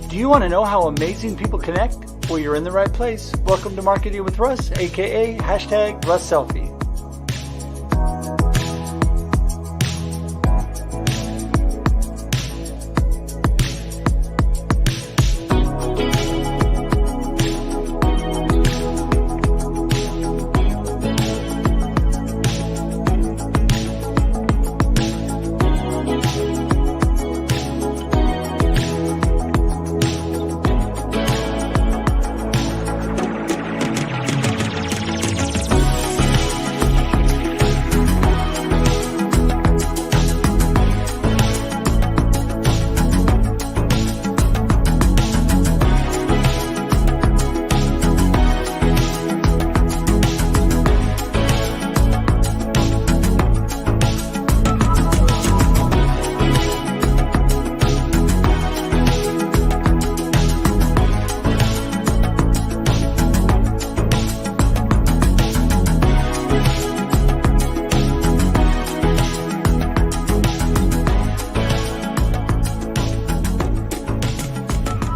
Do you want to know how amazing people connect? Well, you're in the right place. Welcome to Marketing with Russ, aka #RussSelfie.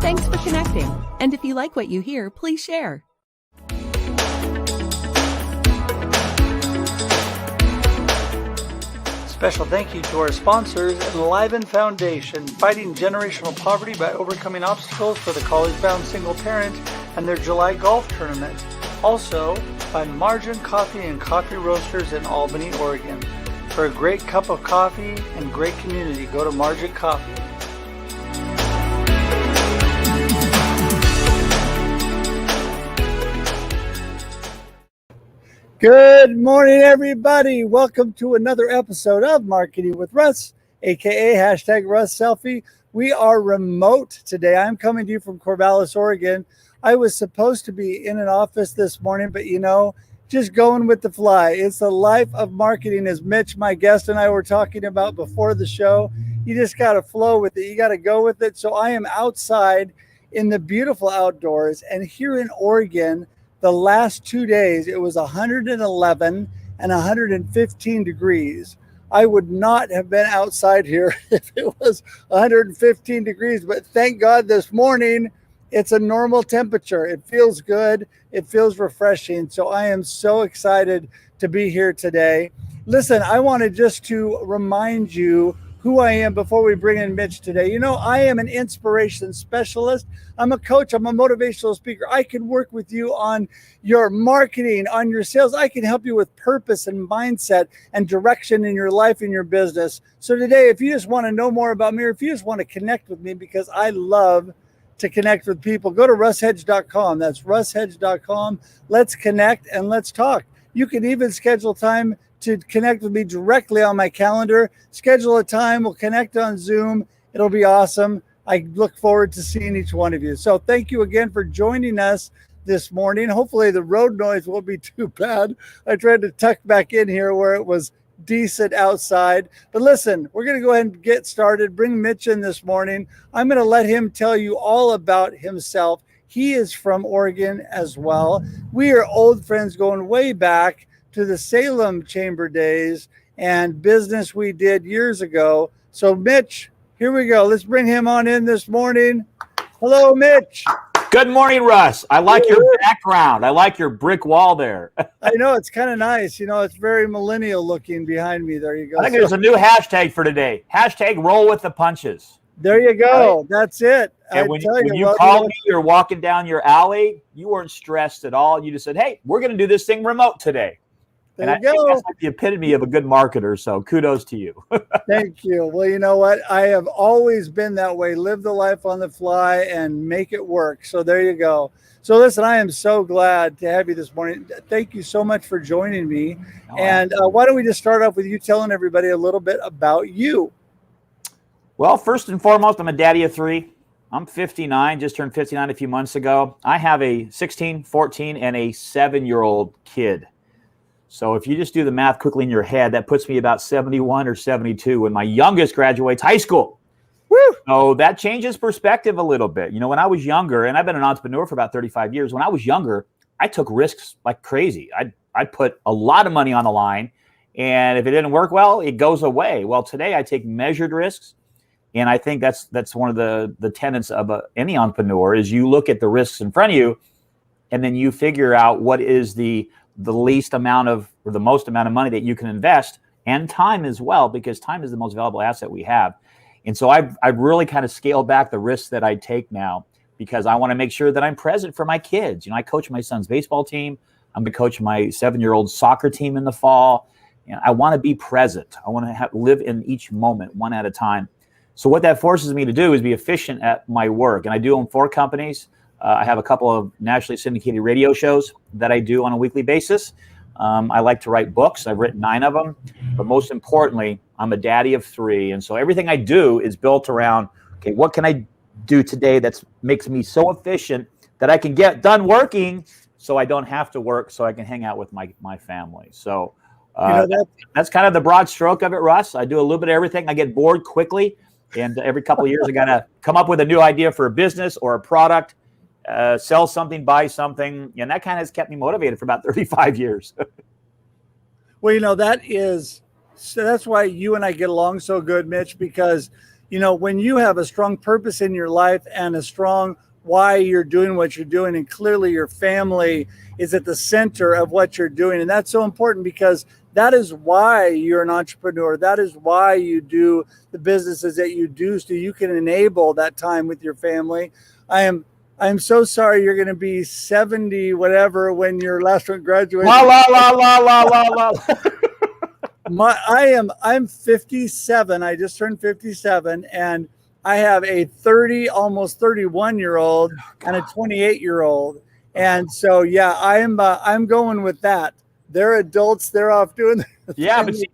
Thanks for connecting. And if you like what you hear, please share. Special thank you to our sponsors, Enliven Foundation, fighting generational poverty by overcoming obstacles for the college-bound single parent, and their July golf tournament. Also, by Margin Coffee and Coffee Roasters in Albany, Oregon. For a great cup of coffee and great community, go to Margin Coffee. Good morning, everybody. Welcome to another episode of Marketing with Russ, aka #RussSelfie. We are remote today. I'm coming to you from Corvallis, Oregon. I was supposed to be in an office this morning, but just going with the fly. It's the life of marketing, as Mitch, my guest, and I were talking about before the show. You just got to flow with it. You got to go with it. So I am outside in the beautiful outdoors, and here in Oregon, the last 2 days, it was 111 and 115 degrees. I would not have been outside here if it was 115 degrees, but thank God this morning, it's a normal temperature. It feels good. It feels refreshing. So I am so excited to be here today. Listen, I wanted just to remind you who I am before we bring in Mitch today. I am an inspiration specialist. I'm a coach. I'm a motivational speaker. I can work with you on your marketing, on your sales. I can help you with purpose and mindset and direction in your life and your business. So today, if you just want to know more about me, or if you just want to connect with me, because I love to connect with people, go to russhedge.com. That's russhedge.com. Let's connect and let's talk. You can even schedule time to connect with me directly on my calendar. Schedule a time. We'll connect on Zoom. It'll be awesome. I look forward to seeing each one of you. So thank you again for joining us this morning. Hopefully the road noise won't be too bad. I tried to tuck back in here where it was decent outside. But listen, we're going to go ahead and get started. Bring Mitch in this morning. I'm going to let him tell you all about himself. He is from Oregon as well. We are old friends going way back to the Salem Chamber days and business we did years ago. So Mitch, here we go. Let's bring him on in this morning. Hello, Mitch. Good morning, Russ. I like your background. I like your brick wall there. I know, it's kind of nice. It's very millennial looking behind me. There you go. I think there's a new hashtag for today. #roll with the punches. There you go. Right? That's it. And when you called me, you're walking down your alley, you weren't stressed at all. You just said, hey, we're going to do this thing remote today. There and you I go. think that's like the epitome of a good marketer. So kudos to you. Thank you. Well, you know what? I have always been that way. Live the life on the fly and make it work. So there you go. So listen, I am so glad to have you this morning. Thank you so much for joining me. And why don't we just start off with you telling everybody a little bit about you? Well, first and foremost, I'm a daddy of 3. I'm 59, just turned 59 a few months ago. I have a 16, 14, and a 7-year-old kid. So if you just do the math quickly in your head, that puts me about 71 or 72 when my youngest graduates high school. Woo! So that changes perspective a little bit. When I was younger, and I've been an entrepreneur for about 35 years, when I was younger, I took risks like crazy. I'd put a lot of money on the line, And if it didn't work well, it goes away. Well, today I take measured risks. And I think that's one of the tenets of any entrepreneur is you look at the risks in front of you, and then you figure out what is the least amount of or the most amount of money that you can invest, and time as well, because time is the most valuable asset we have. And so I've really kind of scaled back the risks that I take now because I want to make sure that I'm present for my kids. I coach my son's baseball team. I'm going to coach my 7-year-old soccer team in the fall. I want to be present. I want to live in each moment one at a time. So what that forces me to do is be efficient at my work. And I do own 4 companies. I have a couple of nationally syndicated radio shows that I do on a weekly basis. I like to write books. I've written 9 of them. But most importantly, I'm a daddy of 3. And so everything I do is built around, okay, what can I do today that makes me so efficient that I can get done working so I don't have to work, so I can hang out with my family. So that's kind of the broad stroke of it, Russ. I do a little bit of everything. I get bored quickly. And every couple of years, I got to come up with a new idea for a business or a product, sell something, buy something. And that kind of has kept me motivated for about 35 years. Well, that's why you and I get along so good, Mitch, because, when you have a strong purpose in your life and a strong why you're doing what you're doing, and clearly your family is at the center of what you're doing. And that's so important because that is why you're an entrepreneur. That is why you do the businesses that you do, so you can enable that time with your family. I'm so sorry you're going to be 70 whatever when your last one graduates. La la la la la la la. I'm 57. I just turned 57, and I have a 30, almost 31-year-old and a 28-year-old. And so, yeah, I'm going with that. They're adults. They're off doing their Yeah, but see,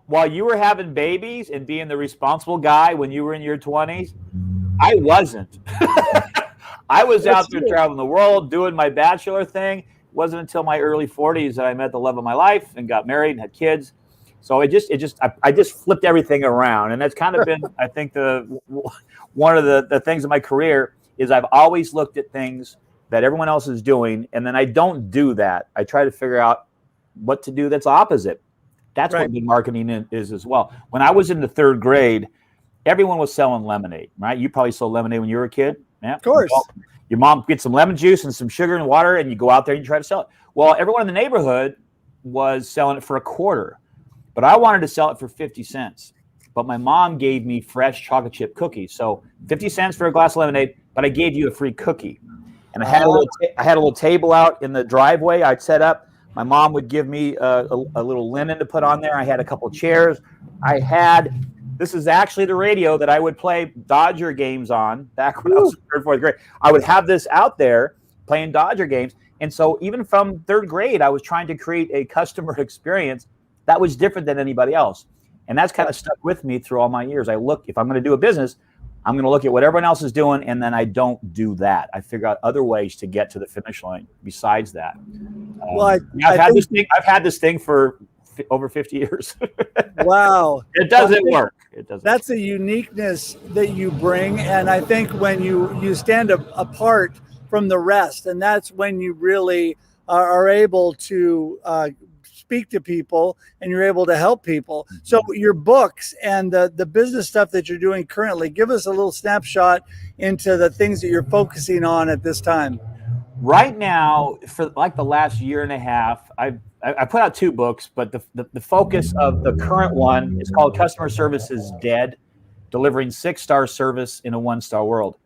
while you were having babies and being the responsible guy when you were in your 20s, I wasn't. I was out there traveling the world, doing my bachelor thing. It wasn't until my early 40s that I met the love of my life and got married and had kids. So I just flipped everything around. And that's kind of been, I think, one of the things in my career is I've always looked at things that everyone else is doing, and then I don't do that. I try to figure out what to do that's opposite. That's right. What good marketing is as well. When I was in the 3rd grade, everyone was selling lemonade, right? You probably sold lemonade when you were a kid. Yeah, of course. Your mom gets some lemon juice and some sugar and water, and you go out there and you try to sell it. Well, everyone in the neighborhood was selling it for $0.25, but I wanted to sell it for 50 cents. But my mom gave me fresh chocolate chip cookies. So 50 cents for a glass of lemonade, but I gave you a free cookie. And I had a little table out in the driveway I'd set up. My mom would give me a little linen to put on there. I had a couple of chairs. This is actually the radio that I would play Dodger games on back when I was in 3rd, 4th grade. I would have this out there playing Dodger games. And so even from 3rd grade, I was trying to create a customer experience that was different than anybody else. And that's kind of stuck with me through all my years. If I'm going to do a business, I'm going to look at what everyone else is doing, and then I don't do that. I figure out other ways to get to the finish line besides that. I've had this thing for over 50 years. Wow. It doesn't work. That's a uniqueness that you bring. And I think when you stand apart from the rest, and that's when you really are able to speak to people and you're able to help people. So your books and the business stuff that you're doing currently, give us a little snapshot into the things that you're focusing on at this time. Right now, for like the last year and a half, I put out 2 books, but the focus of the current one is called Customer Service is Dead, delivering 6-star service in a 1-star world.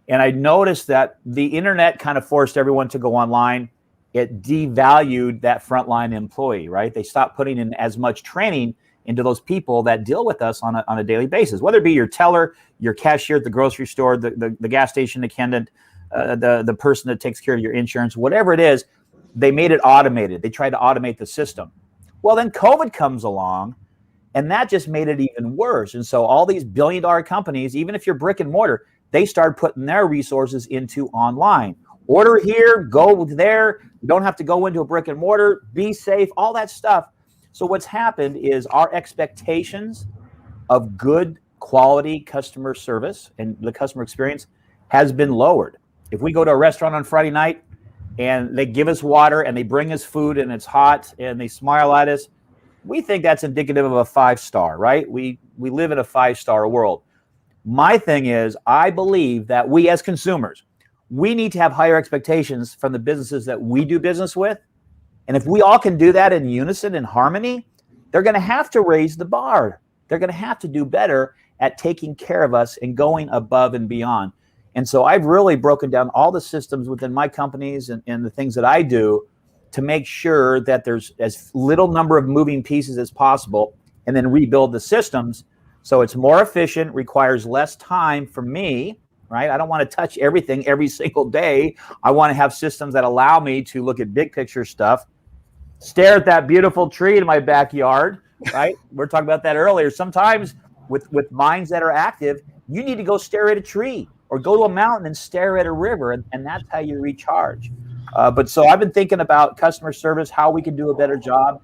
And I noticed that the internet kind of forced everyone to go online. It devalued that frontline employee, right? They stopped putting in as much training into those people that deal with us on a daily basis, whether it be your teller, your cashier at the grocery store, the gas station attendant, the person that takes care of your insurance, whatever it is. They made it automated. They tried to automate the system. Well, then COVID comes along, and that just made it even worse. And so all these billion-dollar companies, even if you're brick and mortar, they started putting their resources into online. Order here, go there. You don't have to go into a brick and mortar. Be safe, all that stuff. So what's happened is our expectations of good quality customer service and the customer experience has been lowered. If we go to a restaurant on Friday night and they give us water and they bring us food and it's hot and they smile at us, we think that's indicative of a 5-star, right? We live in a 5-star world. My thing is, I believe that we as consumers, we need to have higher expectations from the businesses that we do business with. And if we all can do that in unison, in harmony, they're going to have to raise the bar. They're going to have to do better at taking care of us and going above and beyond. And so I've really broken down all the systems within my companies and the things that I do to make sure that there's as little number of moving pieces as possible, and then rebuild the systems so it's more efficient, requires less time for me, right? I don't want to touch everything every single day. I want to have systems that allow me to look at big picture stuff, stare at that beautiful tree in my backyard, right? We're talking about that earlier. Sometimes with minds that are active, you need to go stare at a tree or go to a mountain and stare at a river, and that's how you recharge. But so I've been thinking about customer service, how we can do a better job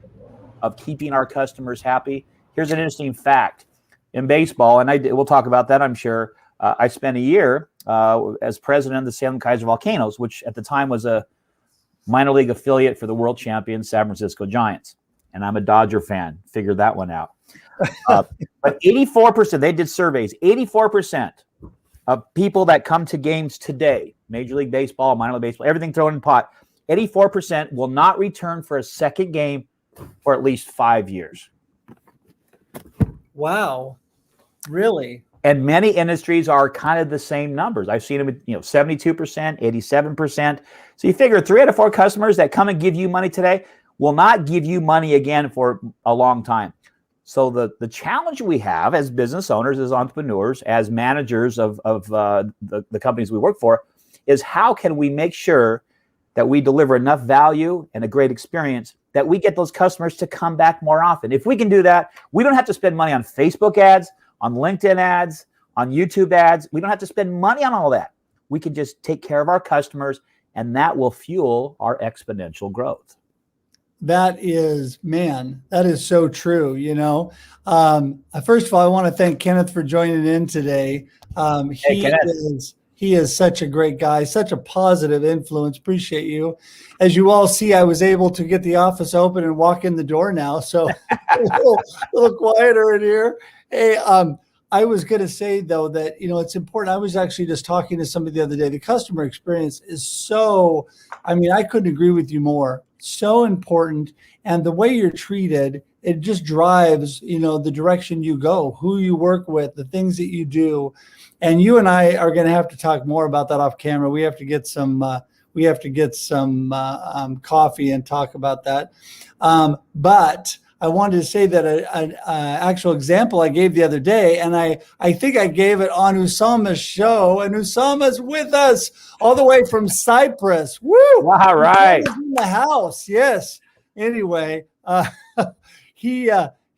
of keeping our customers happy. Here's an interesting fact. In baseball, and we'll talk about that, I'm sure, I spent a year as president of the Salem Kaiser Volcanoes, which at the time was a minor league affiliate for the world champion San Francisco Giants. And I'm a Dodger fan. Figured that one out. But 84%, they did surveys, 84% of people that come to games today, Major League Baseball, minor league baseball, everything thrown in pot, 84% will not return for a second game for at least 5 years. Wow. Really? And many industries are kind of the same numbers. I've seen them at 72%, 87%. So you figure 3 out of 4 customers that come and give you money today will not give you money again for a long time. So the challenge we have as business owners, as entrepreneurs, as managers of the companies we work for, is how can we make sure that we deliver enough value and a great experience that we get those customers to come back more often. If we can do that, we don't have to spend money on Facebook ads, on LinkedIn ads, on YouTube ads. We don't have to spend money on all that. We can just take care of our customers, and that will fuel our exponential growth. That is so true. First of all, I want to thank Kenneth for joining in today. He is such a great guy, such a positive influence. Appreciate you. As you all see, I was able to get the office open and walk in the door now, so a little quieter in here. Hey, I was going to say, though, that, it's important. I was actually just talking to somebody the other day. The customer experience is I couldn't agree with you more. So important. And the way you're treated, it just drives, the direction you go, who you work with, the things that you do. And you and I are going to have to talk more about that off camera. We have to get some coffee and talk about that. But I wanted to say that an actual example I gave the other day, and I think I gave it on Usama's show, and Usama's with us all the way from Cyprus. Woo! All right. In the house, yes. Anyway, I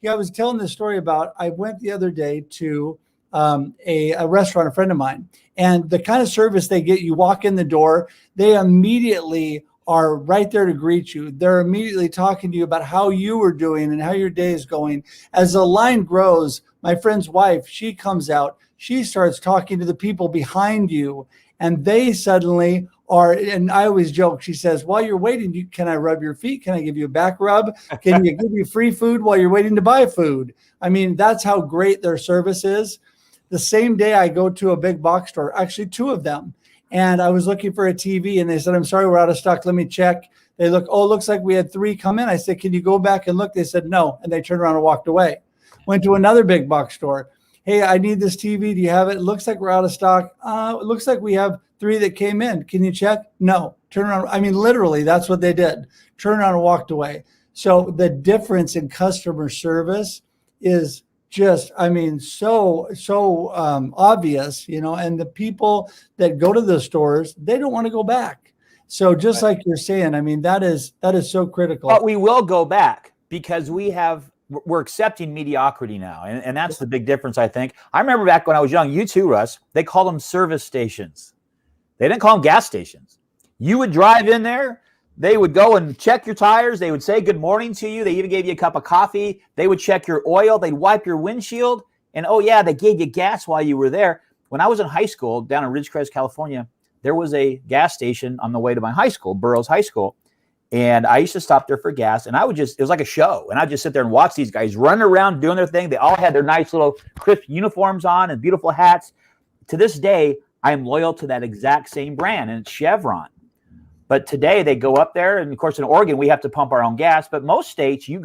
was telling this story about, I went the other day to a restaurant, a friend of mine, and the kind of service they get, you walk in the door, they immediately are right there to greet you. They're immediately talking to you about how you are doing and how your day is going. As the line grows, my friend's wife, she comes out, she starts talking to the people behind you, and they suddenly are, and I always joke, she says, while you're waiting, can I rub your feet? Can I give you a back rub? Can you give you free food while you're waiting to buy food? I mean, that's how great their service is. The same day I go to a big box store, actually 2 of them, and I was looking for a TV, and they said, I'm sorry, we're out of stock. Let me check. They look, looks like we had 3 come in. I said, can you go back and look? They said, no. And they turned around and walked away. Went to another big box store. Hey, I need this TV. Do you have it? It looks like we're out of stock. It looks like we have 3 that came in. Can you check? No. Turn around. I mean, literally, that's what they did. Turn around and walked away. So the difference in customer service is just, so obvious, and the people that go to the stores, they don't want to go back. So just like you're saying, that is so critical. But we will go back because we're accepting mediocrity now. And that's the big difference, I think. I remember back when I was young, you too, Russ, they called them service stations. They didn't call them gas stations. You would drive in there. They would go and check your tires. They would say good morning to you. They even gave you a cup of coffee. They would check your oil. They'd wipe your windshield. And they gave you gas while you were there. When I was in high school down in Ridgecrest, California, there was a gas station on the way to my high school, Burroughs High School. And I used to stop there for gas, and it was like a show. And I'd just sit there and watch these guys running around doing their thing. They all had their nice little crisp uniforms on and beautiful hats. To this day, I am loyal to that exact same brand, and it's Chevron. But today they go up there, and of course in Oregon we have to pump our own gas. But most states, you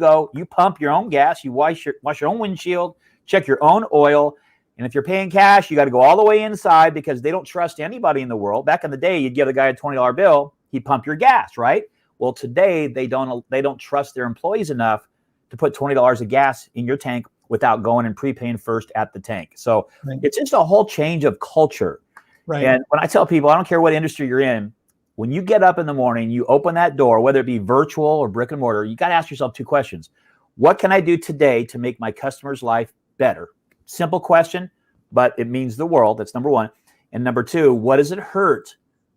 pump your own gas, you wash your own windshield, check your own oil, and if you're paying cash, you got to go all the way inside because they don't trust anybody in the world. Back in the day, you'd give a guy a $20 bill, he'd pump your gas, right? Well, today they don't trust their employees enough to put $20 of gas in your tank without going and prepaying first at the tank. So It's just a whole change of culture. Right. And when I tell people, I don't care what industry you're in, when you get up in the morning, you open that door, whether it be virtual or brick and mortar, you got to ask yourself 2 questions. What can I do today to make my customer's life better? Simple question, but it means the world. That's number 1. And number 2, what does it hurt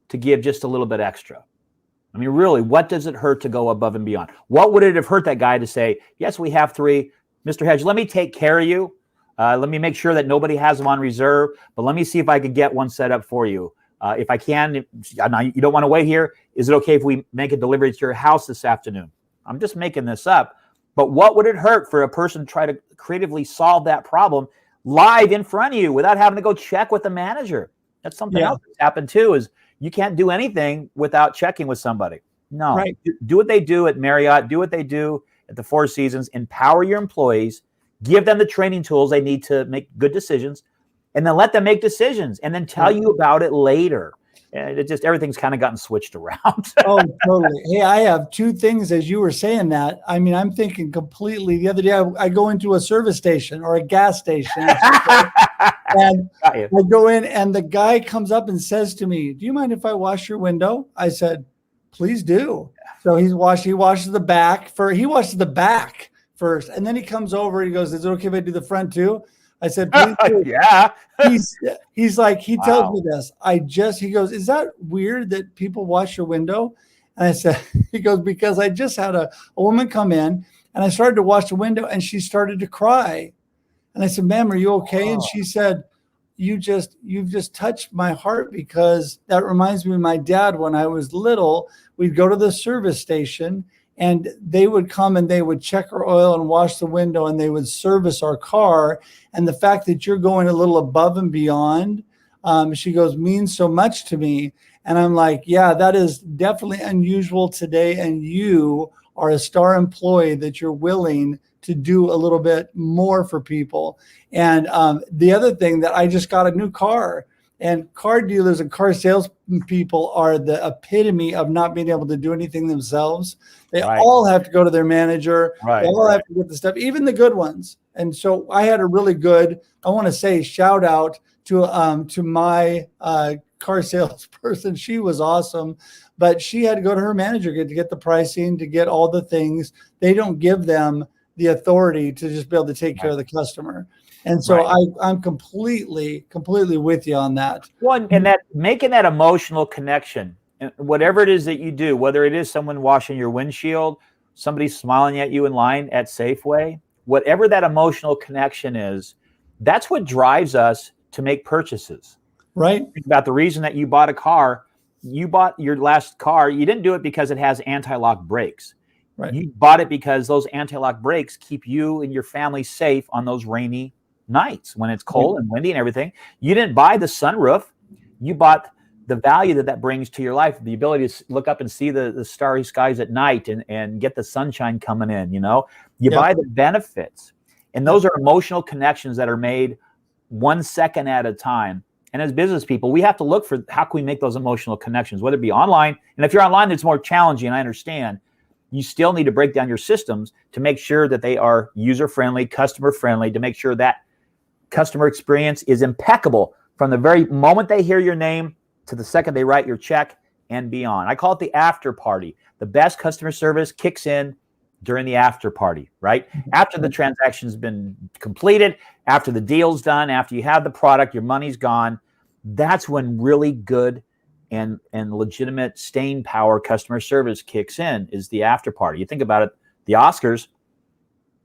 to give just a little bit extra? I mean, really, what does it hurt to go above and beyond? What would it have hurt that guy to say, yes, we have 3. Mr. Hedge, let me take care of you. Let me make sure that nobody has them on reserve, but let me see if I can get one set up for you. If I can, you don't want to wait here. Is it okay if we make a delivery to your house this afternoon? I'm just making this up. But what would it hurt for a person to try to creatively solve that problem live in front of you without having to go check with the manager? That's something else that's happened too, is you can't do anything without checking with somebody. No, do what they do at Marriott, do what they do at the Four Seasons, empower your employees, give them the training tools they need to make good decisions, and then let them make decisions and then tell you about it later. And it just, everything's kind of gotten switched around. Oh, totally. Hey, I have 2 things as you were saying that. I mean, I'm thinking completely. The other day, I go into a service station or a gas station and I go in and the guy comes up and says to me, do you mind if I wash your window? I said, please do. So he washes the back first. And then he comes over, he goes, is it okay if I do the front too? I said, please do. Yeah. He's like, he tells me this. He goes, is that weird that people wash your window? And I said, he goes, because I just had a woman come in and I started to wash the window and she started to cry. And I said, ma'am, are you okay? And she said, you've just touched my heart, because that reminds me of my dad. When I was little, we'd go to the service station and they would come and they would check our oil and wash the window and they would service our car. And the fact that you're going a little above and beyond, she goes, means so much to me. And I'm like, yeah, that is definitely unusual today. And you are a star employee that you're willing to do a little bit more for people. And the other thing, that I just got a new car. And car dealers and car sales people are the epitome of not being able to do anything themselves. They all have to go to their manager. They all have to get the stuff, even the good ones. And so I had a really good, I want to say, shout out to my car salesperson. She was awesome, but she had to go to her manager to get the pricing, to get all the things. They don't give them the authority to just be able to take care of the customer. And so I'm completely with you on that. Well, and that making that emotional connection, whatever it is that you do, whether it is someone washing your windshield, somebody smiling at you in line at Safeway, whatever that emotional connection is, that's what drives us to make purchases. Right. Think about the reason that you bought a car. You bought your last car. You didn't do it because it has anti-lock brakes. Right. You bought it because those anti-lock brakes keep you and your family safe on those rainy nights when it's cold and windy and everything. You didn't buy the sunroof. You bought the value that brings to your life, the ability to look up and see the starry skies at night and get the sunshine coming in. You buy the benefits, and those are emotional connections that are made 1 second at a time. And as business people, we have to look for how can we make those emotional connections, whether it be online. And if you're online, it's more challenging. I understand. You still need to break down your systems to make sure that they are user-friendly, customer-friendly, to make sure that customer experience is impeccable from the very moment they hear your name to the second they write your check and beyond. I call it the after party. The best customer service kicks in during the after party, right? After the transaction's been completed, after the deal's done, after you have the product, your money's gone, that's when really good and legitimate staying power customer service kicks in, is the after party. You think about it, the Oscars,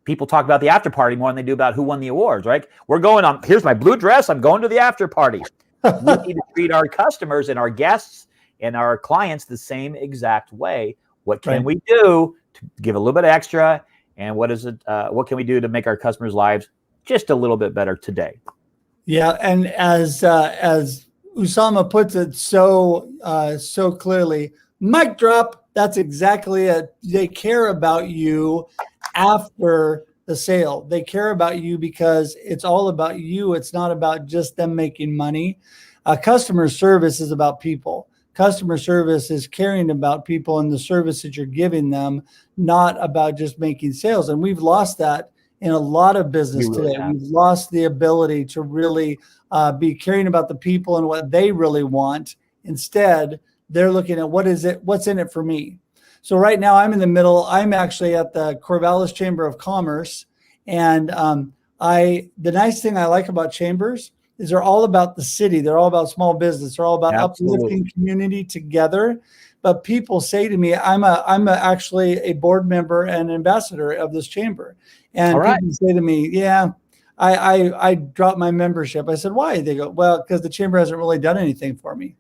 people talk about the after party more than they do about who won the awards, right? We're going on, here's my blue dress, I'm going to the after party. We need to treat our customers and our guests and our clients the same exact way What can we do to give a little bit extra? And what can we do to make our customers' lives just a little bit better today? Yeah, and as Usama puts it so clearly, mic drop. That's exactly it. They care about you after the sale. They care about you because it's all about you. It's not about just them making money. Customer service is about people. Customer service is caring about people and the service that you're giving them, not about just making sales. And we've lost that in a lot of business today. We've lost the ability to really be caring about the people and what they really want. Instead, they're looking at what's in it for me. So right now I'm in the middle. I'm actually at the Corvallis Chamber of Commerce. And the nice thing I like about chambers is they're all about the city. They're all about small business. They're all about uplifting community together. But people say to me, I'm actually a board member and ambassador of this chamber. And people say to me, yeah, I dropped my membership. I said, why? They go, well, because the chamber hasn't really done anything for me.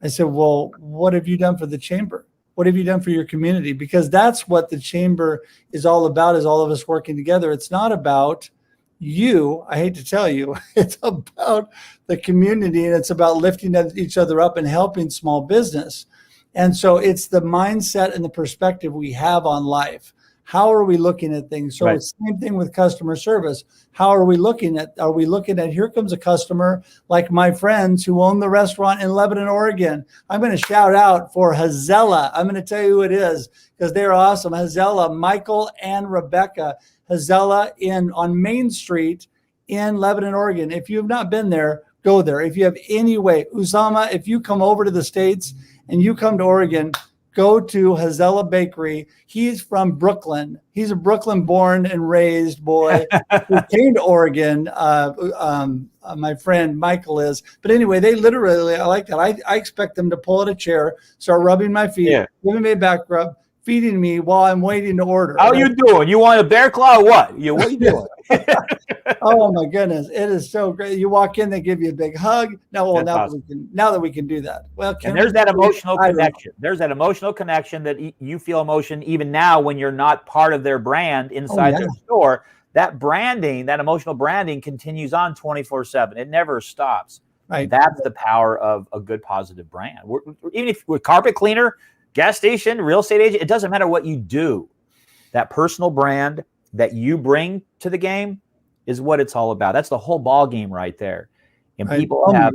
I said, well, what have you done for the chamber? What have you done for your community? Because that's what the chamber is all about, is all of us working together. It's not about you. I hate to tell you, it's about the community, and it's about lifting each other up and helping small business. And so it's the mindset and the perspective we have on life. How are we looking at things? So it's the same thing with customer service. How are we looking at, here comes a customer like my friends who own the restaurant in Lebanon, Oregon. I'm going to shout out for Hazella. I'm going to tell you who it is because they're awesome. Hazella, Michael and Rebecca Hazella on Main Street in Lebanon, Oregon. If you have not been there, go there. If you have any way, Usama, if you come over to the States and you come to Oregon, go to Hazella Bakery. He's from Brooklyn. He's a Brooklyn born and raised boy who came to Oregon. My friend Michael is. But anyway, they literally, I like that. I expect them to pull out a chair, start rubbing my feet, giving me a back rub, feeding me while I'm waiting to order. How you doing? You want a bear claw or what? What are you doing? Oh my goodness. It is so great. You walk in, they give you a big hug. Now that we can do that. Well, and there's that emotional connection. There's that emotional connection that you feel emotion even now when you're not part of their brand inside their store. That branding, that emotional branding continues on 24/7. It never stops. Right. That's the power of a good positive brand. Even if we're carpet cleaner, gas station, real estate agent, it doesn't matter what you do. That personal brand that you bring to the game is what it's all about. That's the whole ball game right there. And people have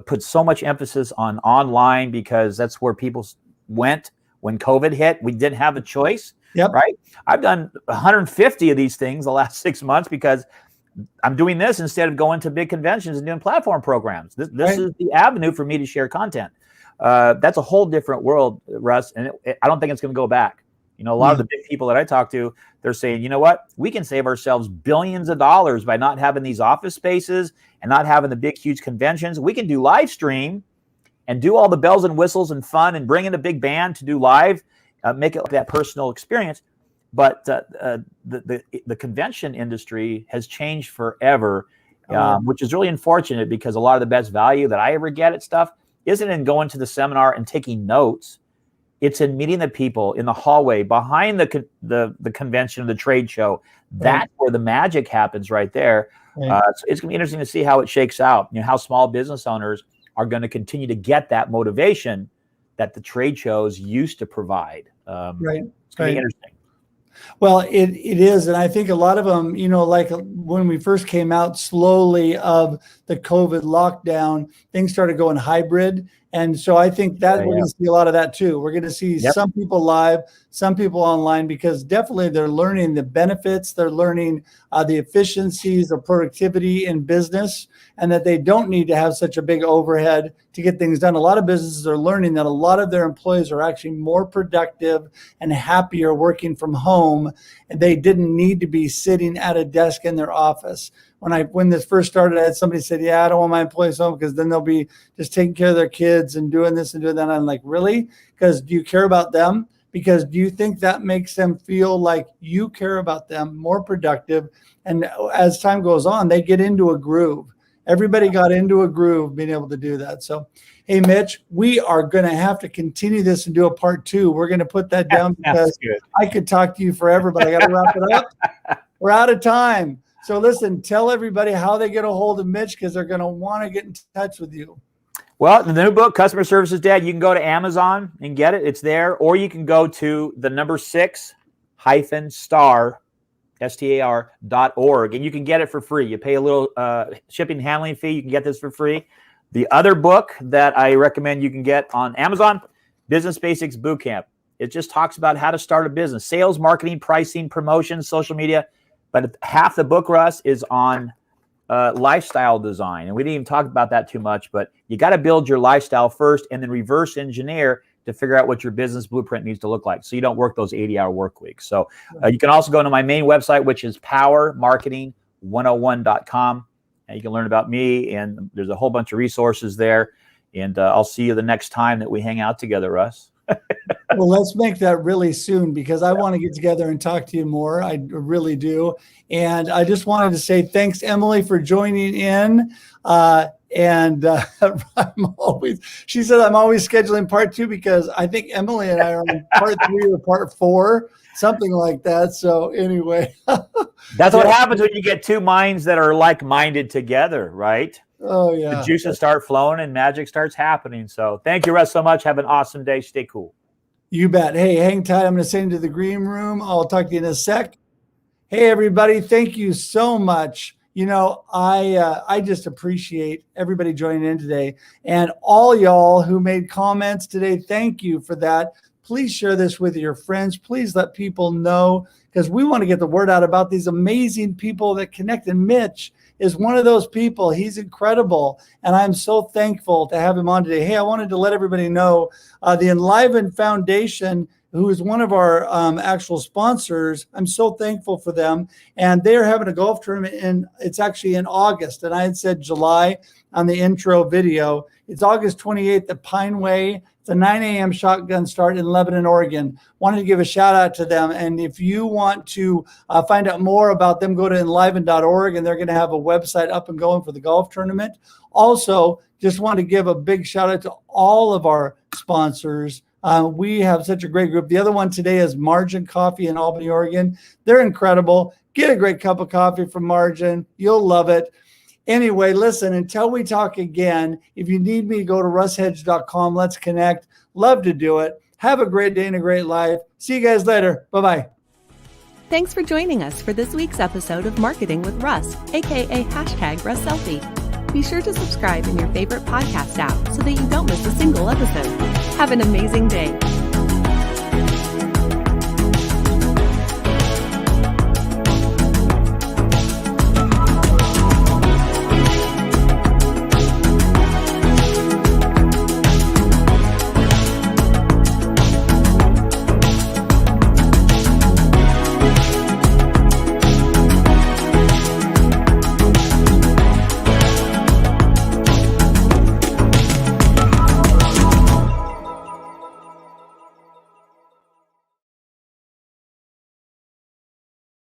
put so much emphasis on online because that's where people went when COVID hit. We didn't have a choice, right? I've done 150 of these things the last 6 months because I'm doing this instead of going to big conventions and doing platform programs. This is the avenue for me to share content. That's a whole different world, Russ, and I don't think it's going to go back. You know, a lot of the big people that I talk to, they're saying, you know what, we can save ourselves billions of dollars by not having these office spaces and not having the big, huge conventions. We can do live stream and do all the bells and whistles and fun and bring in a big band to do live, make it like that personal experience. But the convention industry has changed forever, which is really unfortunate because a lot of the best value that I ever get at stuff isn't in going to the seminar and taking notes. It's in meeting the people in the hallway behind the convention, the trade show. That's where the magic happens right there. So it's going to be interesting to see how it shakes out. You know, how small business owners are going to continue to get that motivation that the trade shows used to provide. It's going to be interesting. Well, it is. And I think a lot of them, you know, like when we first came out slowly of the COVID lockdown, things started going hybrid. And so I think that we're going to see a lot of that too. We're going to see some people live, some people online, because definitely they're learning the benefits. They're learning the efficiencies of productivity in business, and that they don't need to have such a big overhead to get things done. A lot of businesses are learning that a lot of their employees are actually more productive and happier working from home, and they didn't need to be sitting at a desk in their office. When this first started, I had somebody said, yeah, I don't want my employees home because then they'll be just taking care of their kids and doing this and doing that. And I'm like, really? Because do you care about them? Because do you think that makes them feel like you care about them, more productive? And as time goes on, they get into a groove. everybody got into a groove being able to do that. So, hey, Mitch, we are going to have to continue this and do a part 2. We're going to put that down because I could talk to you forever, but I got to wrap it up. We're out of time. So listen, tell everybody how they get a hold of Mitch because they're going to want to get in touch with you. Well, the new book, Customer Service is Dead, you can go to Amazon and get it. It's there. Or you can go to the number 6-star, STAR.org, and you can get it for free. You pay a little shipping and handling fee. You can get this for free. The other book that I recommend you can get on Amazon, Business Basics Bootcamp. It just talks about how to start a business, sales, marketing, pricing, promotion, social media. But half the book, Russ, is on lifestyle design. And we didn't even talk about that too much, but you got to build your lifestyle first and then reverse engineer to figure out what your business blueprint needs to look like so you don't work those 80-hour work weeks. So you can also go to my main website, which is powermarketing101.com. And you can learn about me, and there's a whole bunch of resources there. And I'll see you the next time that we hang out together, Russ. Well, let's make that really soon because I want to get together and talk to you more. I really do. And I just wanted to say thanks, Emily, for joining in. She said I'm always scheduling part 2 because I think Emily and I are on part 3 or part 4, something like that. So anyway. That's what happens when you get two minds that are like-minded together, right? Oh, yeah. The juices start flowing and magic starts happening. So thank you, Russ, so much. Have an awesome day. Stay cool. You bet. Hey, hang tight. I'm going to send you to the green room. I'll talk to you in a sec. Hey, everybody. Thank you so much. You know, I just appreciate everybody joining in today. And all y'all who made comments today, thank you for that. Please share this with your friends. Please let people know because we want to get the word out about these amazing people that connect. And Mitch is one of those people. He's incredible. And I'm so thankful to have him on today. Hey, I wanted to let everybody know the Enliven Foundation, who is one of our actual sponsors. I'm so thankful for them. And they're having a golf tournament, it's actually in August. And I had said July on the intro video. It's August 28th at Pineway. It's a 9 a.m. shotgun start in Lebanon, Oregon. Wanted to give a shout out to them. And if you want to find out more about them, go to enliven.org, and they're going to have a website up and going for the golf tournament. Also, just want to give a big shout out to all of our sponsors. We have such a great group. The other one today is Margin Coffee in Albany, Oregon. They're incredible. Get a great cup of coffee from Margin. You'll love it. Anyway, listen, until we talk again, if you need me, go to russhedge.com. Let's connect. Love to do it. Have a great day and a great life. See you guys later. Bye-bye. Thanks for joining us for this week's episode of Marketing with Russ, aka #RussSelfie. Be sure to subscribe in your favorite podcast app so that you don't miss a single episode. Have an amazing day.